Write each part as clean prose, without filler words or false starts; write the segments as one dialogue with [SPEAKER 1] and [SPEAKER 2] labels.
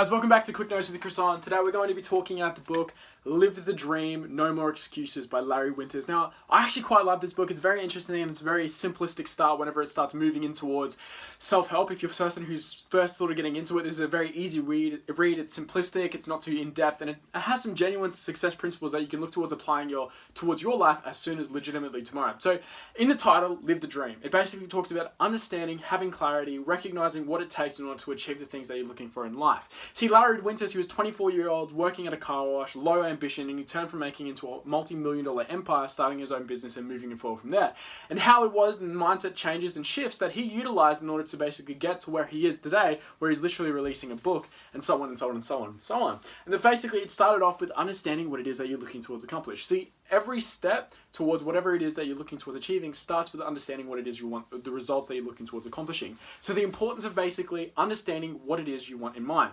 [SPEAKER 1] Guys, welcome back to Quick Notes with Chris on. Today we're going to be talking about the book Live the Dream, No More Excuses by Larry Winters. Now, I actually quite love this book. It's very interesting and it's a very simplistic start whenever it starts moving in towards self-help. If you're a person who's first sort of getting into it, this is a very easy read. It's simplistic, it's not too in-depth, and it has some genuine success principles that you can look towards applying towards your life as soon as legitimately tomorrow. So, in the title, Live the Dream, it basically talks about understanding, having clarity, recognizing what it takes in order to achieve the things that you're looking for in life. See, Larry Winters, he was 24-year-old, working at a car wash, low ambition, and he turned from making into a multi-million-dollar empire, starting his own business and moving forward from there. And how it was, and mindset changes and shifts that he utilized in order to basically get to where he is today, where he's literally releasing a book, and so on and so on and so on and so on. And then basically it started off with understanding what it is that you're looking towards accomplish. See, every step towards whatever it is that you're looking towards achieving starts with understanding what it is you want, the results that you're looking towards accomplishing. So the importance of basically understanding what it is you want in mind.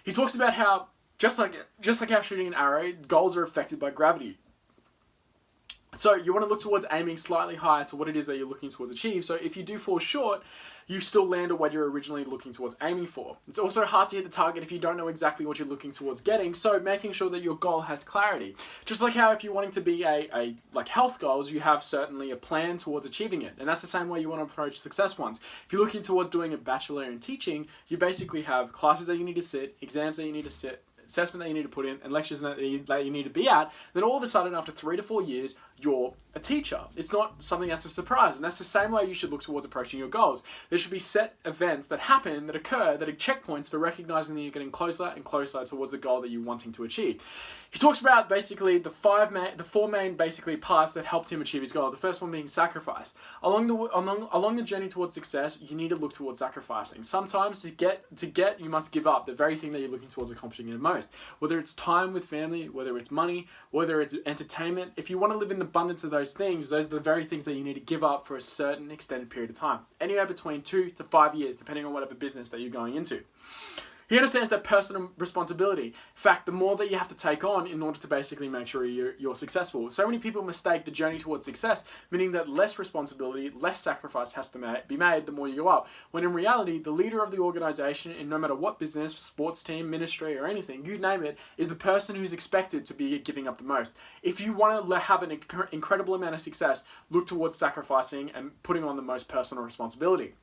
[SPEAKER 1] He talks about how, just like how shooting an arrow, goals are affected by gravity. So you want to look towards aiming slightly higher to what it is that you're looking towards achieve. So if you do fall short, you still land at what you're originally looking towards aiming for. It's also hard to hit the target if you don't know exactly what you're looking towards getting. So making sure that your goal has clarity. Just like how if you're wanting to be like health goals, you have certainly a plan towards achieving it. And that's the same way you want to approach success ones. If you're looking towards doing a bachelor in teaching, you basically have classes that you need to sit, exams that you need to sit, assessment that you need to put in, and lectures that you need to be at, then all of a sudden after 3 to 4 years, you're a teacher. It's not something that's a surprise, and that's the same way you should look towards approaching your goals. There should be set events that happen, that occur, that are checkpoints for recognizing that you're getting closer and closer towards the goal that you're wanting to achieve. He talks about basically the four main basically parts that helped him achieve his goal. The first one being sacrifice. Along the journey towards success, you need to look towards sacrificing. Sometimes to get, you must give up the very thing that you're looking towards accomplishing the most. Whether it's time with family, whether it's money, whether it's entertainment. If you want to live in the abundance of those things, those are the very things that you need to give up for a certain extended period of time. Anywhere between 2 to 5 years, depending on whatever business that you're going into. He understands that personal responsibility. In fact, the more that you have to take on in order to basically make sure you're successful. So many people mistake the journey towards success, meaning that less responsibility, less sacrifice has to be made the more you go up. When in reality, the leader of the organization, in no matter what business, sports team, ministry, or anything, you name it, is the person who's expected to be giving up the most. If you want to have an incredible amount of success, look towards sacrificing and putting on the most personal responsibility.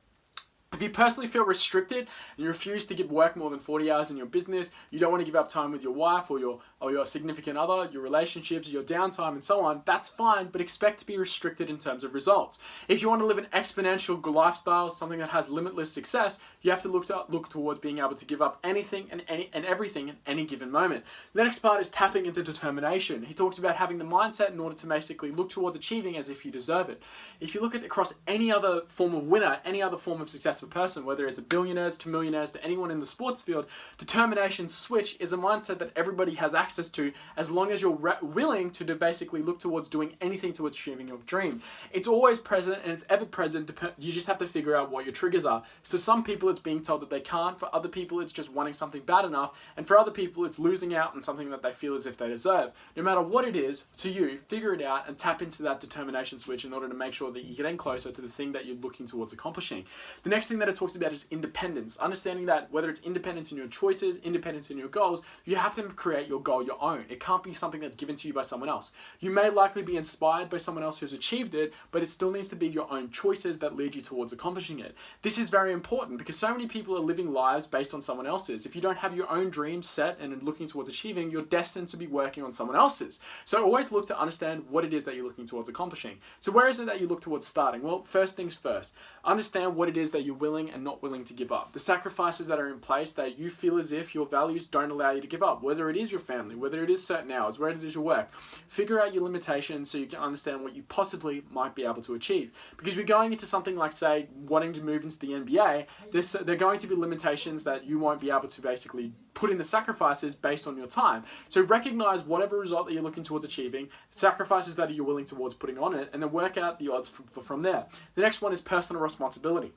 [SPEAKER 1] If you personally feel restricted and you refuse to work more than 40 hours in your business, you don't want to give up time with your wife or your significant other, your relationships, your downtime and so on, that's fine, but expect to be restricted in terms of results. If you want to live an exponential lifestyle, something that has limitless success, you have to look towards being able to give up anything and everything at any given moment. The next part is tapping into determination. He talks about having the mindset in order to basically look towards achieving as if you deserve it. If you look at across any other form of winner, any other form of successful person, whether it's a billionaires to millionaires to anyone in the sports field, determination switch is a mindset that everybody has access to as long as you're willing to basically look towards doing anything to achieving your dream. It's always present and it's ever present. You just have to figure out what your triggers are. For some people, it's being told that they can't. For other people, it's just wanting something bad enough. And for other people, it's losing out on something that they feel as if they deserve. No matter what it is, to you, figure it out and tap into that determination switch in order to make sure that you're getting closer to the thing that you're looking towards accomplishing. The next thing that it talks about is independence. Understanding that whether it's independence in your choices, independence in your goals, you have to create your goal your own. It can't be something that's given to you by someone else. You may likely be inspired by someone else who's achieved it, but it still needs to be your own choices that lead you towards accomplishing it. This is very important because so many people are living lives based on someone else's. If you don't have your own dreams set and looking towards achieving, you're destined to be working on someone else's. So always look to understand what it is that you're looking towards accomplishing. So where is it that you look towards starting? Well, first things first. Understand what it is that you're willing and not willing to give up. The sacrifices that are in place that you feel as if your values don't allow you to give up, whether it is your family, whether it is certain hours, whether it is your work. Figure out your limitations so you can understand what you possibly might be able to achieve. Because we're going into something like, say, wanting to move into the NBA, there are going to be limitations that you won't be able to basically put in the sacrifices based on your time. So recognize whatever result that you're looking towards achieving, sacrifices that you're willing towards putting on it, and then work out the odds from there. The next one is personal responsibility.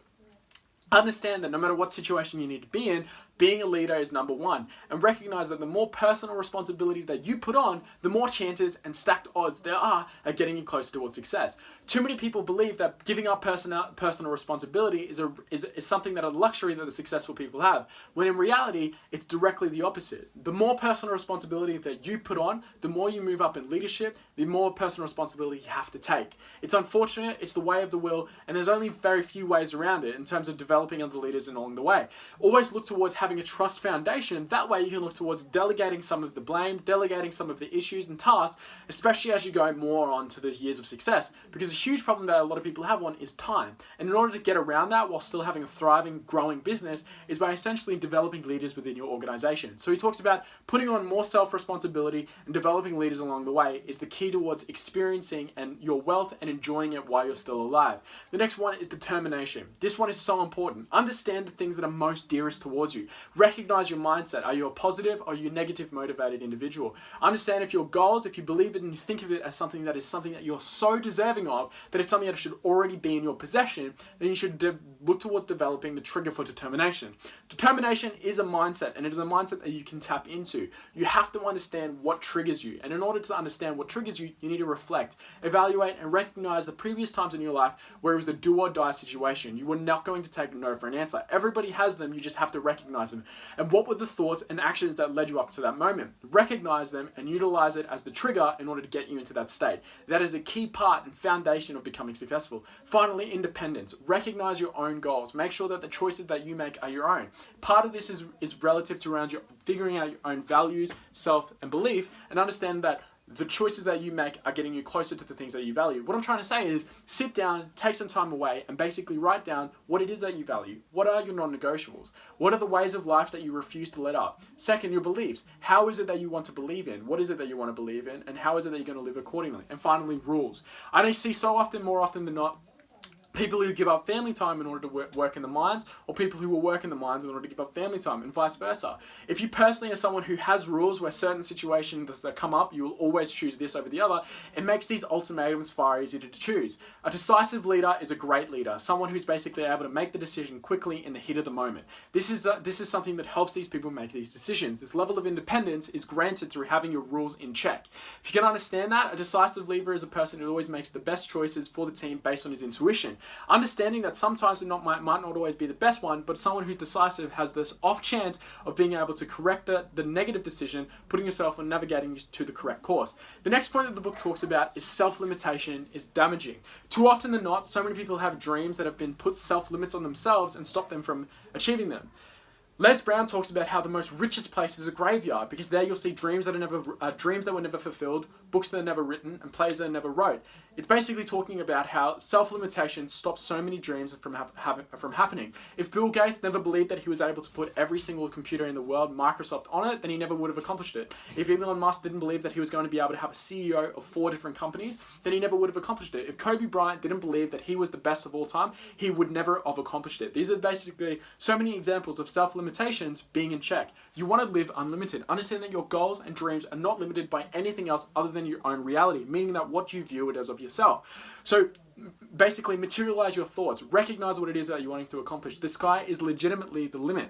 [SPEAKER 1] Understand that no matter what situation you need to be in, being a leader is number one. And recognize that the more personal responsibility that you put on, the more chances and stacked odds there are at getting you closer towards success. Too many people believe that giving up personal responsibility is something that a luxury that the successful people have, when in reality, it's directly the opposite. The more personal responsibility that you put on, the more you move up in leadership, the more personal responsibility you have to take. It's unfortunate, it's the way of the will, and there's only very few ways around it in terms of developing other leaders along the way. Always look towards having a trust foundation. That way you can look towards delegating some of the blame, delegating some of the issues and tasks, especially as you go more on to the years of success. Because a huge problem that a lot of people have on is time. And in order to get around that while still having a thriving, growing business is by essentially developing leaders within your organization. So he talks about putting on more self-responsibility and developing leaders along the way is the key towards experiencing and your wealth and enjoying it while you're still alive. The next one is determination. This one is so important. Understand the things that are most dearest towards you. Recognize your mindset. Are you a positive or are you a negative motivated individual? Understand if your goals, if you believe it and you think of it as something that you're so deserving of, that it's something that should already be in your possession, then you should look towards developing the trigger for determination. Determination is a mindset, and it is a mindset that you can tap into. You have to understand what triggers you, and in order to understand what triggers you, you need to reflect, evaluate, and recognize the previous times in your life where it was a do or die situation. You were not going to take no for an answer. Everybody has them, you just have to recognize them. And what were the thoughts and actions that led you up to that moment? Recognize them and utilize it as the trigger in order to get you into that state. That is a key part and foundation of becoming successful. Finally, independence. Recognize your own goals. Make sure that the choices that you make are your own. Part of this is relative to around your figuring out your own values, self, and belief, and understand that the choices that you make are getting you closer to the things that you value. What I'm trying to say is sit down, take some time away, and basically write down what it is that you value. What are your non-negotiables? What are the ways of life that you refuse to let up? Second, your beliefs. How is it that you want to believe in? What is it that you want to believe in? And how is it that you're going to live accordingly? And finally, rules. I see so often, more often than not, people who give up family time in order to work in the mines, or people who will work in the mines in order to give up family time, and vice versa. If you personally are someone who has rules where certain situations that come up, you will always choose this over the other, it makes these ultimatums far easier to choose. A decisive leader is a great leader, someone who's basically able to make the decision quickly in the heat of the moment. This is something that helps these people make these decisions. This level of independence is granted through having your rules in check. If you can understand that, a decisive leader is a person who always makes the best choices for the team based on his intuition. Understanding that sometimes it might not always be the best one, but someone who's decisive has this off chance of being able to correct the negative decision, putting yourself and navigating to the correct course. The next point that the book talks about is self-limitation is damaging. Too often than not, so many people have dreams that have been put self-limits on themselves and stop them from achieving them. Les Brown talks about how the most richest place is a graveyard, because there you'll see dreams that were never fulfilled, books that are never written, and plays that are never wrote. It's basically talking about how self-limitation stops so many dreams from happening. If Bill Gates never believed that he was able to put every single computer in the world, Microsoft, on it, then he never would have accomplished it. If Elon Musk didn't believe that he was going to be able to have a CEO of 4 different companies, then he never would have accomplished it. If Kobe Bryant didn't believe that he was the best of all time, he would never have accomplished it. These are basically so many examples of self-limitations being in check. You want to live unlimited. Understand that your goals and dreams are not limited by anything else other than your own reality, meaning that what you view it as of yourself. So basically materialize your thoughts. Recognize what it is that you're wanting to accomplish. The sky is legitimately the limit.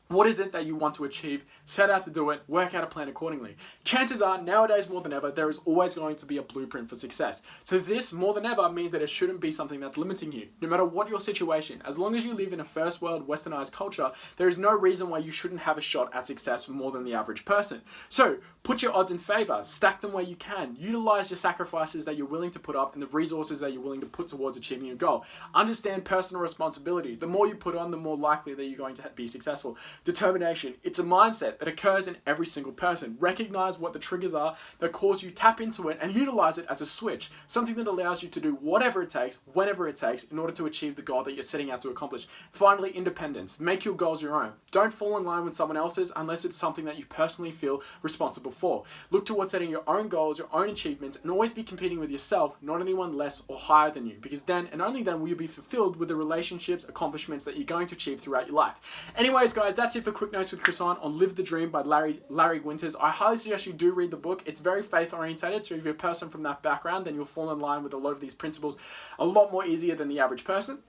[SPEAKER 1] What is it that you want to achieve? Set out to do it, work out a plan accordingly. Chances are, nowadays more than ever, there is always going to be a blueprint for success. So this, more than ever, means that it shouldn't be something that's limiting you. No matter what your situation, as long as you live in a first world westernized culture, there is no reason why you shouldn't have a shot at success more than the average person. So put your odds in favor, stack them where you can, utilize your sacrifices that you're willing to put up and the resources that you're willing to put towards achieving your goal. Understand personal responsibility. The more you put on, the more likely that you're going to be successful. Determination. It's a mindset that occurs in every single person. Recognize what the triggers are that cause you, tap into it, and utilize it as a switch. Something that allows you to do whatever it takes, whenever it takes, in order to achieve the goal that you're setting out to accomplish. Finally, independence. Make your goals your own. Don't fall in line with someone else's unless it's something that you personally feel responsible for. Look towards setting your own goals, your own achievements, and always be competing with yourself, not anyone less or higher than you, because then and only then will you be fulfilled with the relationships, accomplishments that you're going to achieve throughout your life. Anyways, guys, that's it for Quick Notes with Chris on Live the Dream by Larry Winters. I highly suggest you do read the book. It's very faith orientated, so if you're a person from that background, then you'll fall in line with a lot of these principles a lot more easier than the average person.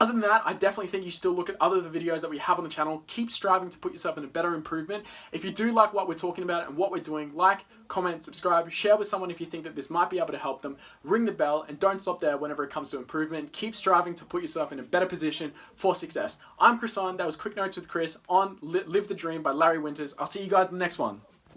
[SPEAKER 1] Other than that, I definitely think you still look at other the videos that we have on the channel. Keep striving to put yourself in a better improvement. If you do like what we're talking about and what we're doing, like, comment, subscribe, share with someone if you think that this might be able to help them, ring the bell, and don't stop there whenever it comes to improvement. Keep striving to put yourself in a better position for success. I'm Chris On. That was Quick Notes with Chris on Live the Dream by Larry Winters. I'll see you guys in the next one.